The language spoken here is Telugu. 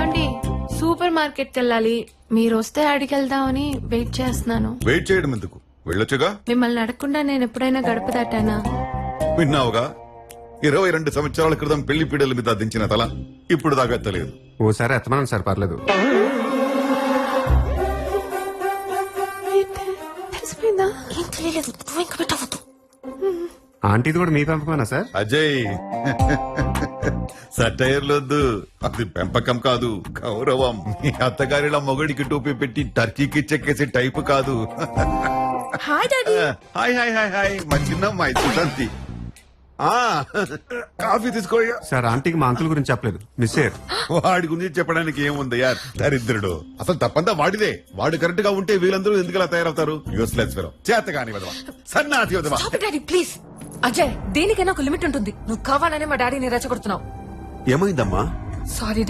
ఏమండి సూపర్ మార్కెట్ వెళ్ళాలి, మీరు వస్తే అడిగి వెళ్దామని వెయిట్ చేస్తున్నాను. వెయిట్ చేయడం ఎందుకు, వెళ్ళొచ్చుగా. మిమ్మల్ని అడగకుండా నేను ఎప్పుడైనా గడప దాటానా? విన్నావుగా, 22 సంవత్సరాల క్రితం పెళ్లి పీడల మీద దించిన తల ఇప్పుడు దాకా తెలియదు. ఓసారి ఎత్తమనం సార్, పర్లేదు. తెలిసిపోయిందా? ఏం తెలియలేదు, నువ్వు ఇంకా పెట్టవద్దు. ఆంటీది కూడా మీ పెంపకమేనా సార్? అజయ్, సటైర్లొద్దు, అది పెంపకం కాదు, గౌరవం. మీ అత్తగారిలా మొగడికి టోపీ పెట్టి టర్కీకి చెక్కేసే టైపు కాదు. Hi daddy. Hi hi hi hi, మా చిన్నమ్మాయి సుశాంతి. కాఫీ తీసుకోయా. సార్ ఆంటీకి మా అంకుల్ గురించి చెప్పలేదు, మిస్ అయ్యారు. వాడి గురించి చెప్పడానికి ఏముంది యార్, దరిద్రుడు. అసలు తప్పంతా వాడిదే. వాడు కరెక్ట్ గా ఉంటే వీళ్ళందరూ ఎందుకు ఇలా తయారవుతారు? యూస్లెస్ ఫెలో, చేతగాని విధవా, సన్నాసి విధవా. Daddy please. అజయ్, దేనికైనా ఒక లిమిట్ ఉంటుంది. నువ్వు కావాలనే మా డాడీని రెచ్చగొడుతున్నావు. ఏమైందమ్మా? సారీ